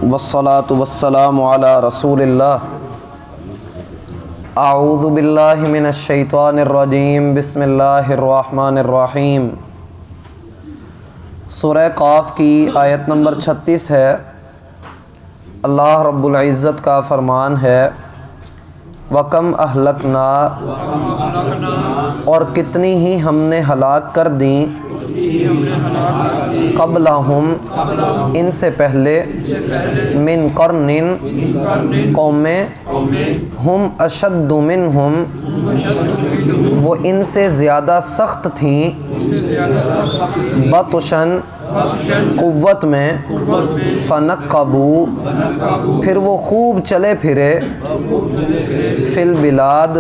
والصلاة والسلام علی رسول اللہ۔ اعوذ باللہ من الشیطان الرجیم، بسم اللہ الرحمن الرحیم۔ سورہ قاف کی آیت نمبر 36 ہے۔ اللہ رب العزت کا فرمان ہے وَكَمْ أَهْلَكْنَا، اور کتنی ہی ہم نے ہلاک کر دیں، قبلہم، ان سے پہلے، من قرن، قومیں، ہم اشد منہم، وہ ان سے زیادہ سخت تھیں، بطشاً، قوت میں، فنقبوا، پھر وہ خوب چلے پھرے، فی البلاد،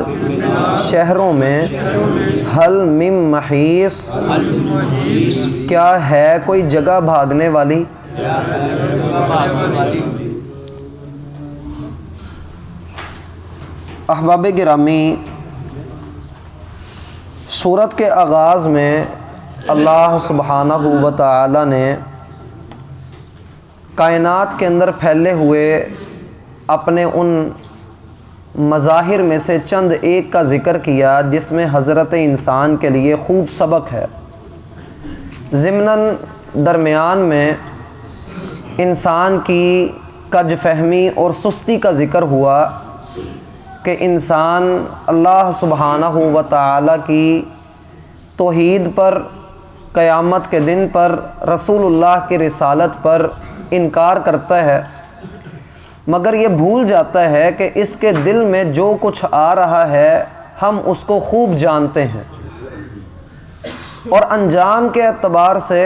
شہروں میں، حل من محیص، کیا ہے کوئی جگہ بھاگنے والی۔ احباب گرامی، سورت کے آغاز میں اللہ سبحانہ و تعالی نے کائنات کے اندر پھیلے ہوئے اپنے ان مظاہر میں سے چند ایک کا ذکر کیا جس میں حضرت انسان کے لیے خوب سبق ہے۔ ضمناً درمیان میں انسان کی کج فہمی اور سستی کا ذکر ہوا کہ انسان اللہ سبحانہ و تعالی کی توحید پر، قیامت کے دن پر، رسول اللہ کی رسالت پر انکار کرتا ہے، مگر یہ بھول جاتا ہے کہ اس کے دل میں جو کچھ آ رہا ہے ہم اس کو خوب جانتے ہیں، اور انجام کے اعتبار سے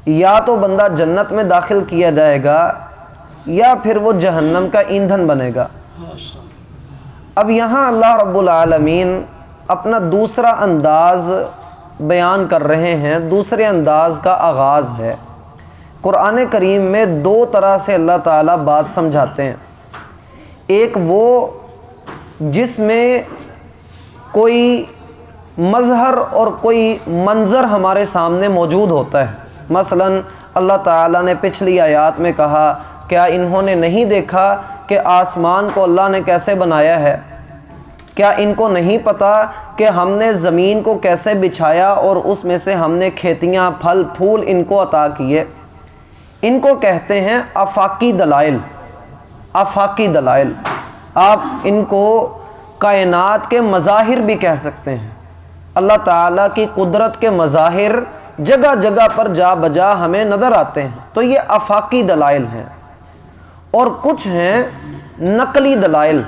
یا تو بندہ جنت میں داخل کیا جائے گا یا پھر وہ جہنم کا ایندھن بنے گا۔ اب یہاں اللہ رب العالمین اپنا دوسرا انداز بیان کر رہے ہیں، دوسرے انداز کا آغاز ہے۔ قرآن کریم میں دو طرح سے اللہ تعالیٰ بات سمجھاتے ہیں۔ ایک وہ جس میں کوئی مظہر اور کوئی منظر ہمارے سامنے موجود ہوتا ہے، مثلا اللہ تعالیٰ نے پچھلی آیات میں کہا کیا انہوں نے نہیں دیکھا کہ آسمان کو اللہ نے کیسے بنایا ہے؟ کیا ان کو نہیں پتہ کہ ہم نے زمین کو کیسے بچھایا اور اس میں سے ہم نے کھیتیاں، پھل پھول ان کو عطا کیے؟ ان کو کہتے ہیں آفاقی دلائل۔ آفاقی دلائل، آپ ان کو کائنات کے مظاہر بھی کہہ سکتے ہیں۔ اللہ تعالیٰ کی قدرت کے مظاہر جگہ جگہ پر جا بجا ہمیں نظر آتے ہیں، تو یہ آفاقی دلائل ہیں۔ اور کچھ ہیں نقلی دلائل۔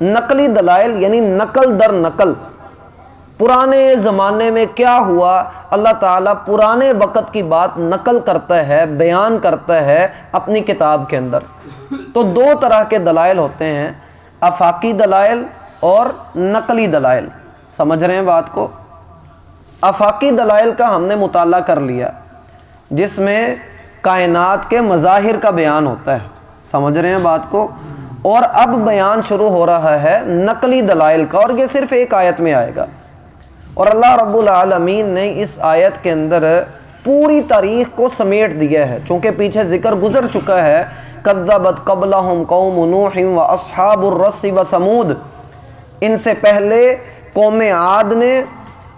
نقلی دلائل یعنی نقل در نقل، پرانے زمانے میں کیا ہوا اللہ تعالیٰ پرانے وقت کی بات نقل کرتا ہے، بیان کرتا ہے اپنی کتاب کے اندر۔ تو دو طرح کے دلائل ہوتے ہیں، آفاقی دلائل اور نقلی دلائل۔ سمجھ رہے ہیں بات کو؟ آفاقی دلائل کا ہم نے مطالعہ کر لیا، جس میں کائنات کے مظاہر کا بیان ہوتا ہے۔ سمجھ رہے ہیں بات کو؟ اور اب بیان شروع ہو رہا ہے نقلی دلائل کا، اور یہ صرف ایک آیت میں آئے گا۔ اور اللہ رب العالمین نے اس آیت کے اندر پوری تاریخ کو سمیٹ دیا ہے، چونکہ پیچھے ذکر گزر چکا ہے کذبت قبلہم قوم نوح واصحاب الرس وثمود، ان سے پہلے قوم عاد نے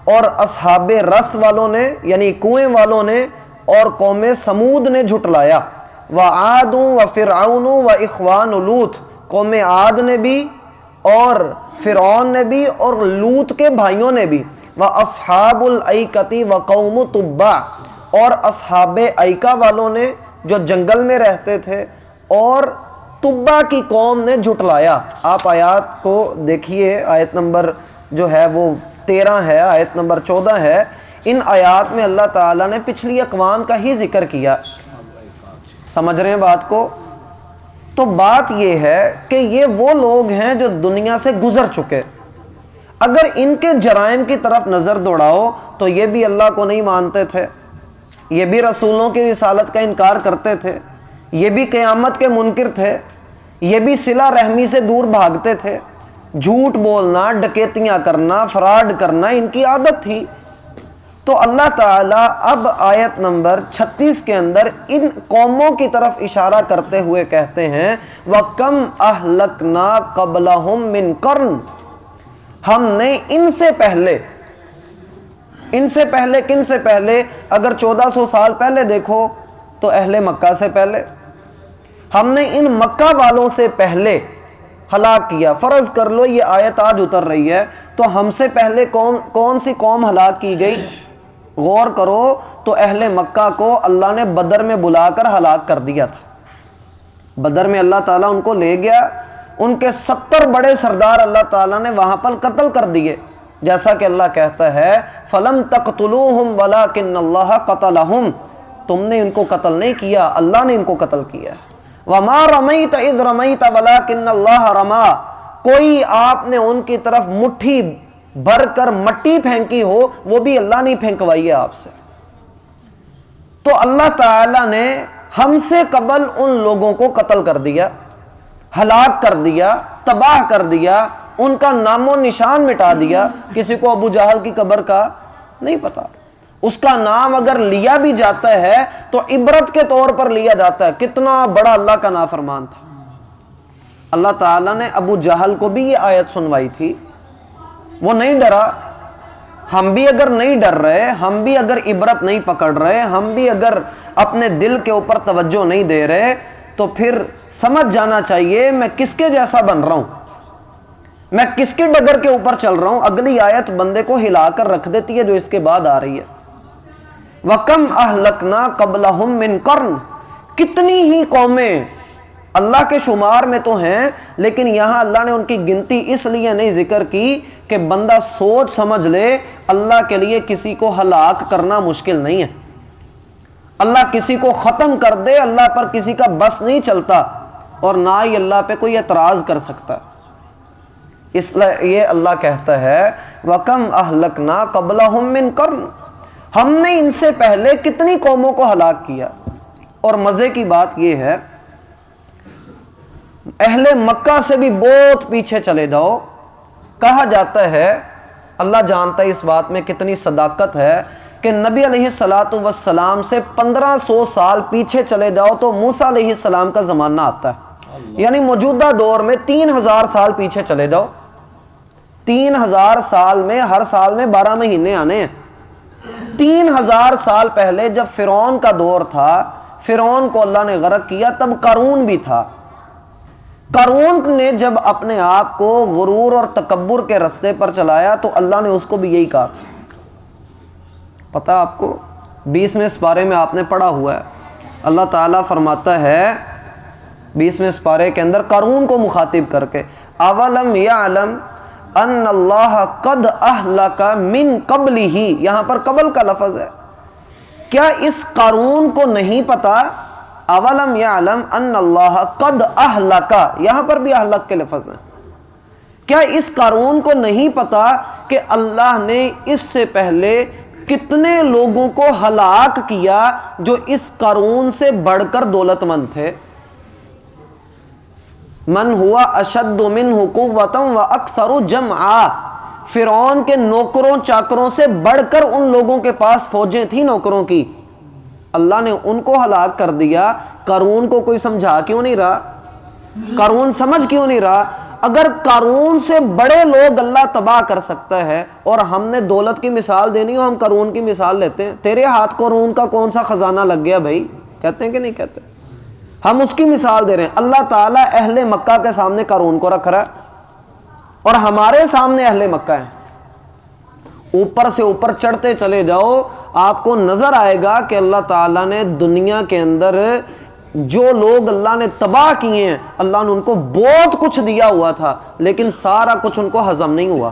اور اصحاب رس والوں نے یعنی کنویں والوں نے اور قوم سمود نے جھٹلایا۔ وعاد وفرعون واخوان لوط، قوم عاد نے بھی اور فرعون نے بھی اور لوط کے بھائیوں نے بھی۔ واصحاب الایکۃ وقوم تبع، اور اصحاب ایکہ والوں نے جو جنگل میں رہتے تھے اور تبع کی قوم نے جھٹلایا۔ آپ آیات کو دیکھیے، آیت نمبر جو ہے وہ 13 ہے، آیت نمبر 14 ہے۔ ان آیات میں اللہ تعالیٰ نے پچھلی اقوام کا ہی ذکر کیا۔ سمجھ رہے ہیں بات کو؟ تو بات یہ ہے کہ یہ وہ لوگ ہیں جو دنیا سے گزر چکے۔ اگر ان کے جرائم کی طرف نظر دوڑاؤ تو یہ بھی اللہ کو نہیں مانتے تھے، یہ بھی رسولوں کی رسالت کا انکار کرتے تھے، یہ بھی قیامت کے منکر تھے، یہ بھی صلہ رحمی سے دور بھاگتے تھے، جھوٹ بولنا، ڈکیتیاں کرنا، فراڈ کرنا ان کی عادت تھی۔ تو اللہ تعالیٰ اب آیت نمبر 36 کے اندر ان قوموں کی طرف اشارہ کرتے ہوئے کہتے ہیں وَكَمْ أَهْلَكْنَا قَبْلَهُمْ مِنْ قَرْنٍ، ہم نے ان سے پہلے کن سے پہلے، اگر 1400 سال پہلے دیکھو تو اہل مکہ سے پہلے، ہم نے ان مکہ والوں سے پہلے ہلاک کیا۔ فرض کر لو یہ آیت آج اتر رہی ہے تو ہم سے پہلے کون سی قوم ہلاک کی گئی؟ غور کرو تو اہل مکہ کو اللہ نے بدر میں بلا کر ہلاک کر دیا تھا۔ بدر میں اللہ تعالیٰ ان کو لے گیا، ان کے 70 بڑے سردار اللہ تعالیٰ نے وہاں پر قتل کر دیے، جیسا کہ اللہ کہتا ہے فَلَمْ تَقْتُلُوهُمْ وَلَكِنَّ اللَّهَ قَتَلَهُمْ، تم نے ان کو قتل نہیں کیا، اللہ نے ان کو قتل کیا۔ وَمَا رَمَيْتَ إِذْ رَمَيْتَ وَلَكِنَّ اللَّهَ رَمَا، کوئی آپ نے ان کی طرف مٹھی بھر کر مٹی پھینکی ہو، وہ بھی اللہ نہیں پھینکوائی ہے آپ سے۔ تو اللہ تعالیٰ نے ہم سے قبل ان لوگوں کو قتل کر دیا، ہلاک کر دیا، تباہ کر دیا، ان کا نام و نشان مٹا دیا۔ کسی کو ابو جہل کی قبر کا نہیں پتا، اس کا نام اگر لیا بھی جاتا ہے تو عبرت کے طور پر لیا جاتا ہے، کتنا بڑا اللہ کا نافرمان تھا۔ اللہ تعالیٰ نے ابو جہل کو بھی یہ آیت سنوائی تھی، وہ نہیں ڈرا۔ ہم بھی اگر نہیں ڈر رہے، ہم بھی اگر عبرت نہیں پکڑ رہے، ہم بھی اگر اپنے دل کے اوپر توجہ نہیں دے رہے، تو پھر سمجھ جانا چاہیے میں کس کے جیسا بن رہا ہوں، میں کس کے ڈگر کے اوپر چل رہا ہوں۔ اگلی آیت بندے کو ہلا کر رکھ دیتی ہے جو اس کے بعد آ رہی ہے، وَكَمْ أَهْلَكْنَا قَبْلَهُمْ مِنْ قَرْنٍ، کتنی ہی قومیں اللہ کے شمار میں تو ہیں، لیکن یہاں اللہ نے ان کی گنتی اس لیے نہیں ذکر کی کہ بندہ سوچ سمجھ لے اللہ کے لیے کسی کو ہلاک کرنا مشکل نہیں ہے، اللہ کسی کو ختم کر دے اللہ پر کسی کا بس نہیں چلتا، اور نہ ہی اللہ پہ کوئی اعتراض کر سکتا۔ اس لیے یہ اللہ کہتا ہے وَكَمْ أَهْلَكْنَا قَبْلَهُمْ مِنْ قَرْنٍ، ہم نے ان سے پہلے کتنی قوموں کو ہلاک کیا۔ اور مزے کی بات یہ ہے اہل مکہ سے بھی بہت پیچھے چلے جاؤ، کہا جاتا ہے، اللہ جانتا ہے اس بات میں کتنی صداقت ہے، کہ نبی علیہ السلام سے 1500 سال پیچھے چلے جاؤ تو موسیٰ علیہ السلام کا زمانہ آتا ہے، یعنی موجودہ دور میں 3000 سال پیچھے چلے جاؤ۔ 3000 سال میں ہر سال میں 12 مہینے آنے ہیں۔ 3000 سال پہلے جب فرعون کا دور تھا، فرعون کو اللہ نے غرق کیا، تب قارون بھی تھا۔ قارون نے جب اپنے آپ کو غرور اور تکبر کے رستے پر چلایا تو اللہ نے اس کو بھی یہی کہا تھا۔ پتہ آپ کو 20ویں سپارے میں آپ نے پڑھا ہوا ہے، اللہ تعالیٰ فرماتا ہے 20ویں سپارے کے اندر قارون کو مخاطب کر کے اولم یعلم ان اللہ قد اہلک من قبلہ، یہاں پر قبل کا لفظ ہے، کیا اس قارون کو نہیں پتا؟ اولم یعلم ان اللہ قد اہلک، یہاں پر بھی اہلک کے لفظ ہیں، کیا اس قارون کو نہیں پتا کہ اللہ نے اس سے پہلے کتنے لوگوں کو ہلاک کیا جو اس قارون سے بڑھ کر دولت مند تھے؟ من ہوا اشد منہ قوۃ واکثر جمعا، فرعون کے نوکروں چاکروں سے بڑھ کر ان لوگوں کے پاس فوجیں تھیں نوکروں کی، اللہ نے ان کو ہلاک کر دیا۔ قارون کو کوئی سمجھا کیوں نہیں رہا؟ قارون سمجھ کیوں نہیں رہا؟ اگر قارون سے بڑے لوگ اللہ تباہ کر سکتا ہے، اور ہم نے دولت کی مثال دینی ہو، ہم قارون کی مثال لیتے ہیں، تیرے ہاتھ قارون کا کون سا خزانہ لگ گیا بھائی، کہتے ہیں کہ نہیں کہتے؟ ہم اس کی مثال دے رہے ہیں۔ اللہ تعالیٰ اہل مکہ کے سامنے قارون کو رکھ رہا ہے اور ہمارے سامنے اہل مکہ ہیں۔ اوپر سے اوپر چڑھتے چلے جاؤ، آپ کو نظر آئے گا کہ اللہ تعالیٰ نے دنیا کے اندر جو لوگ اللہ نے تباہ کیے ہیں، اللہ نے ان کو بہت کچھ دیا ہوا تھا، لیکن سارا کچھ ان کو ہضم نہیں ہوا،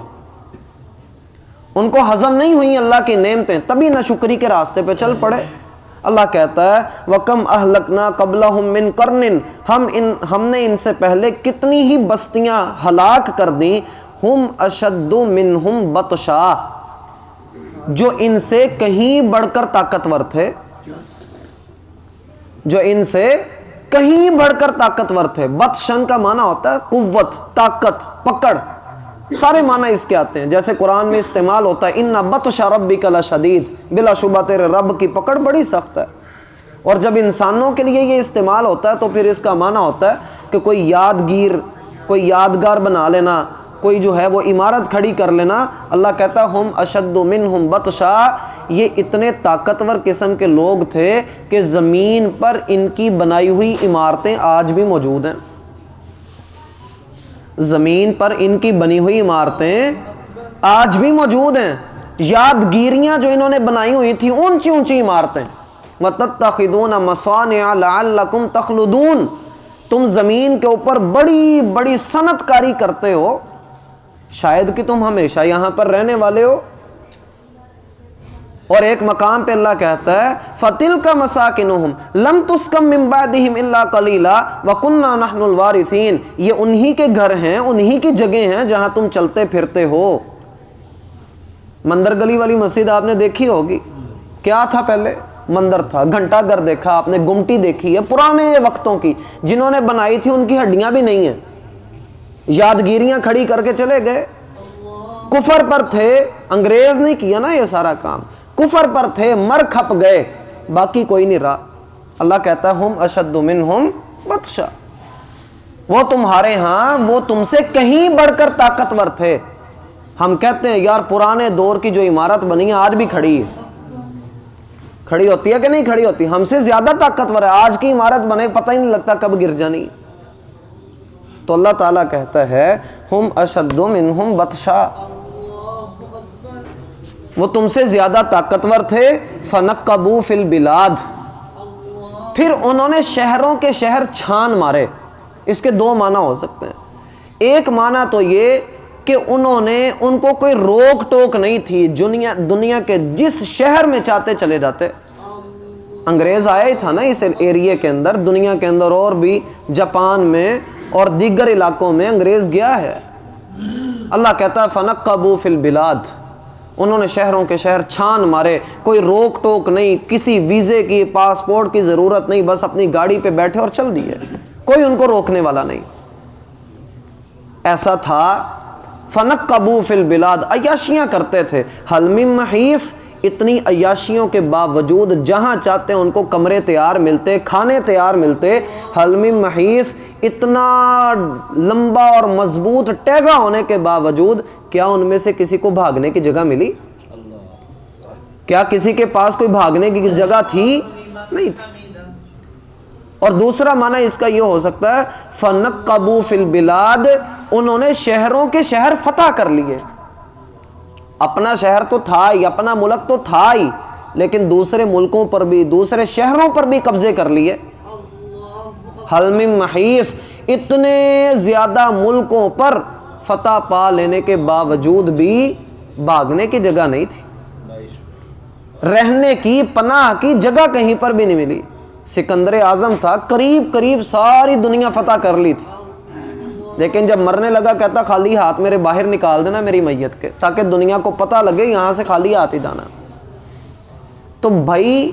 ان کو ہضم نہیں ہوئی اللہ کی نعمتیں، تبھی ناشکری کے راستے پہ چل پڑے۔ اللہ کہتا ہے وَكَمْ أَهْلَكْنَا قَبْلَهُمْ مِنْ قَرْنٍ، ہم نے ان سے پہلے کتنی ہی بستیاں ہلاک کر دیں، ہم اشد منہم بطشا، جو ان سے کہیں بڑھ کر طاقتور تھے، جو ان سے کہیں بڑھ کر طاقتور تھے۔ بطشن کا معنی ہوتا ہے قوت، طاقت، پکڑ۔ سارے معنی اس کے آتے ہیں. جیسے قرآن میں استعمال ہوتا ہے ان بطش ربک لشدید، بلا شبہ تیرے رب کی پکڑ بڑی سخت ہے. اور جب انسانوں کے لیے یہ استعمال ہوتا ہے تو پھر اس کا معنی ہوتا ہے کہ کوئی یادگار بنا لینا، کوئی جو ہے وہ عمارت کھڑی کر لینا. اللہ کہتا ہے ہم اشد منہم بطشا، یہ اتنے طاقتور قسم کے لوگ تھے کہ زمین پر ان کی بنائی ہوئی عمارتیں آج بھی موجود ہیں. زمین پر ان کی بنی ہوئی عمارتیں آج بھی موجود ہیں. یادگیریاں جو انہوں نے بنائی ہوئی تھیں، اونچی اونچی عمارتیں. وَتَتَّخِذُونَ مَصَانِعَ لَعَلَّكُمْ تَخْلُدُونَ، تم زمین کے اوپر بڑی بڑی صنعت کاری کرتے ہو شاید کہ تم ہمیشہ یہاں پر رہنے والے ہو. اور ایک مقام پہ اللہ کہتا ہے فَتِلْكَ مَسَاكِنُهُمْ لَمْ تُسْكَنْ مِنْ بَعْدِهِمْ إِلَّا قَلِيلًا وَكُنَّا نَحْنُ الْوَارِثِينَ، یہ انہی کے گھر ہیں، انہی کی جگہ ہیں جہاں تم چلتے پھرتے ہو. مندر گلی والی مسجد آپ نے دیکھی ہوگی، کیا تھا پہلے؟ مندر تھا. گھنٹہ گھر دیکھا آپ نے، گمٹی دیکھی ہے پرانے وقتوں کی، جنہوں نے بنائی تھی ان کی ہڈیاں بھی نہیں ہیں، یادگیریاں کھڑی کر کے چلے گئے. کفر پر تھے، انگریز نہیں کیا نا یہ سارا کام، کفر پر تھے، مر کھپ گئے، باقی کوئی نہیں رہا. اللہ کہتا ہے ہم اشد منہم بطشا، وہ تمہارے ہاں وہ تم سے کہیں بڑھ کر طاقتور تھے. ہم کہتے ہیں یار پرانے دور کی جو عمارت بنی ہے آج بھی کھڑی ہے. کھڑی ہوتی ہے کہ نہیں کھڑی ہوتی؟ ہم سے زیادہ طاقتور ہے. آج کی عمارت بنے پتہ ہی نہیں لگتا کب گر جانی. تو اللہ تعالیٰ کہتا ہے ہم اشد منہم بطشا، وہ تم سے زیادہ طاقتور تھے. فنقبوا فی البلاد، پھر انہوں نے شہروں کے شہر چھان مارے. اس کے دو معنی ہو سکتے ہیں. ایک معنی تو یہ کہ ان کو کوئی روک ٹوک نہیں تھی، دنیا کے جس شہر میں چاہتے چلے جاتے. انگریز آیا ہی تھا نا اس ایریے کے اندر، دنیا کے اندر اور بھی جاپان میں اور دیگر علاقوں میں انگریز گیا ہے. اللہ کہتا ہے فنقبوا فی البلاد، انہوں نے شہروں کے شہر چھان مارے. کوئی روک ٹوک نہیں، کسی ویزے کی پاسپورٹ کی ضرورت نہیں، بس اپنی گاڑی پہ بیٹھے اور چل دیے، کوئی ان کو روکنے والا نہیں. ایسا تھا. فنقبوا فی البلاد، عیاشیاں کرتے تھے. حل من محیص، اتنی عیاشیوں کے باوجود جہاں چاہتے ان کو کمرے تیار ملتے، کھانے تیار ملتے. حل من محیص، اتنا لمبا اور مضبوط ٹیگا ہونے کے باوجود کیا ان میں سے کسی کو بھاگنے کی جگہ ملی؟ کیا کسی کے پاس کوئی بھاگنے کی جگہ تھی؟ نہیں تھی. اور دوسرا معنی اس کا یہ ہو سکتا ہے فنقبوا فی البلاد، انہوں نے شہروں کے شہر فتح کر لیے. اپنا شہر تو تھا ہی، اپنا ملک تو تھا ہی، لیکن دوسرے ملکوں پر بھی، دوسرے شہروں پر بھی قبضے کر لیے. حل من محیص، اتنے زیادہ ملکوں پر فتح پا لینے کے باوجود بھی بھاگنے کی جگہ نہیں تھی، رہنے کی پناہ کی جگہ کہیں پر بھی نہیں ملی. سکندر اعظم تھا، قریب ساری دنیا فتح کر لی تھی، لیکن جب مرنے لگا کہتا خالی ہاتھ میرے باہر نکال دینا میری میت کے، تاکہ دنیا کو پتہ لگے یہاں سے خالی ہاتھ ہی جانا. تو بھائی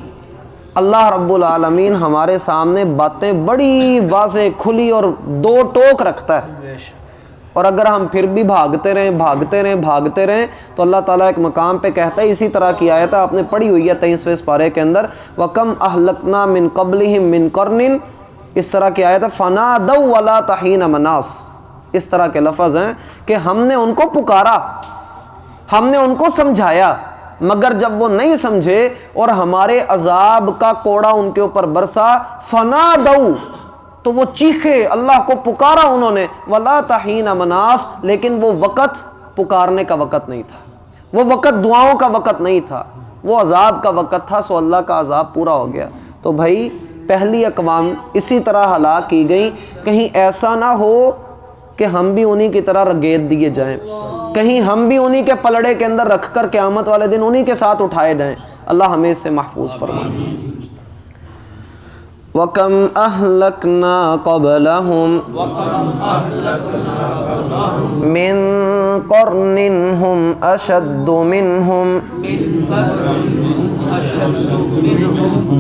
اللہ رب العالمین ہمارے سامنے باتیں بڑی واضح کھلی اور دو ٹوک رکھتا ہے. اور اگر ہم پھر بھی بھاگتے رہیں تو اللہ تعالیٰ ایک مقام پہ کہتا ہے، اسی طرح کی آیت آپ نے پڑھی ہوئی ہے 23ویں پارے کے اندر، وَكَمْ أَهْلَكْنَا مِن قَبْلِهِم مِّن قَرْنٍ، اس طرح کی آیت ہے فَنَادَوْا وَلَا تَحِينَ مَنَاصٍ. اس طرح کے لفظ ہیں کہ ہم نے ان کو پکارا، ہم نے ان کو سمجھایا، مگر جب وہ نہیں سمجھے اور ہمارے عذاب کا کوڑا ان کے اوپر برسا، فَنَادَوْا، تو وہ چیخے، اللہ کو پکارا انہوں نے، وَلَا تَحِينَ مَنَاصٍ، لیکن وہ وقت پکارنے کا وقت نہیں تھا، وہ وقت دعاؤں کا وقت نہیں تھا، وہ عذاب کا وقت تھا. سو اللہ کا عذاب پورا ہو گیا. تو بھائی پہلی اقوام اسی طرح ہلاک کی گئی. کہیں ایسا نہ ہو کہ ہم بھی انہی کی طرح رگیت دیے جائیں، کہیں ہم بھی انہی کے پلڑے کے اندر رکھ کر قیامت والے دن انہی کے ساتھ اٹھائے جائیں. اللہ ہمیں اس سے محفوظ فرمائے. وَكَمْ أَهْلَكْنَا قَبْلَهُمْ مِنْ قَرْنٍ هُمْ أَشَدُّ مِنْهُمْ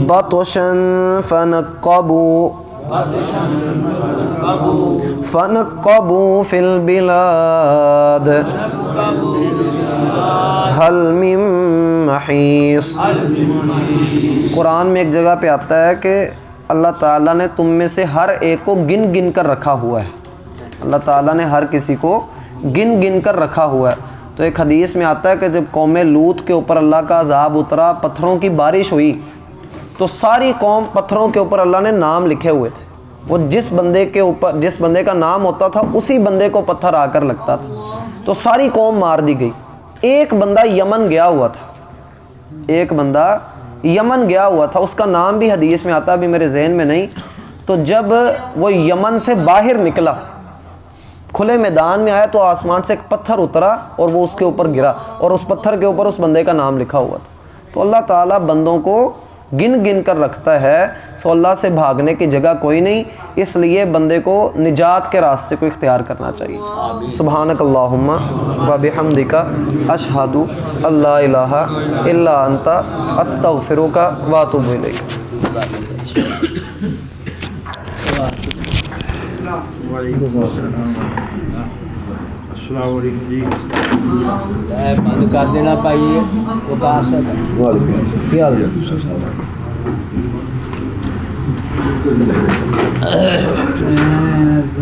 بَطْشًا فَنَقَّبُوا فنقبوا فی البلاد حل من محیص۔ قرآن میں ایک جگہ پہ آتا ہے کہ اللہ تعالیٰ نے تم میں سے ہر ایک کو گن گن کر رکھا ہوا ہے، اللہ تعالیٰ نے ہر کسی کو گن گن کر رکھا ہوا ہے۔ تو ایک حدیث میں آتا ہے کہ جب قوم لوط کے اوپر اللہ کا عذاب اترا، پتھروں کی بارش ہوئی، تو ساری قوم پتھروں کے اوپر اللہ نے نام لکھے ہوئے تھے، وہ جس بندے کا نام ہوتا تھا اسی بندے کو پتھر آ کر لگتا تھا، تو ساری قوم مار دی گئی۔ ایک بندہ یمن گیا ہوا تھا، ایک بندہ یمن گیا ہوا تھا، اس کا نام بھی حدیث میں آتا، ابھی میرے ذہن میں نہیں۔ تو جب وہ یمن سے باہر نکلا، کھلے میدان میں آیا، تو آسمان سے ایک پتھر اترا اور وہ اس کے اوپر گرا، اور اس پتھر کے اوپر اس بندے کا نام لکھا ہوا تھا۔ تو اللہ تعالیٰ بندوں کو گن گن کر رکھتا ہے، سو اللہ سے بھاگنے کی جگہ کوئی نہیں، اس لیے بندے کو نجات کے راستے کو اختیار کرنا چاہیے۔ سبحانک اللہم و بحمدک اشہد ان لا الہ الا انت استغفرک و اتوب الیک۔ السلام علیکم جی۔ بند کر دینا پائیے وقاص کیا حال ہے؟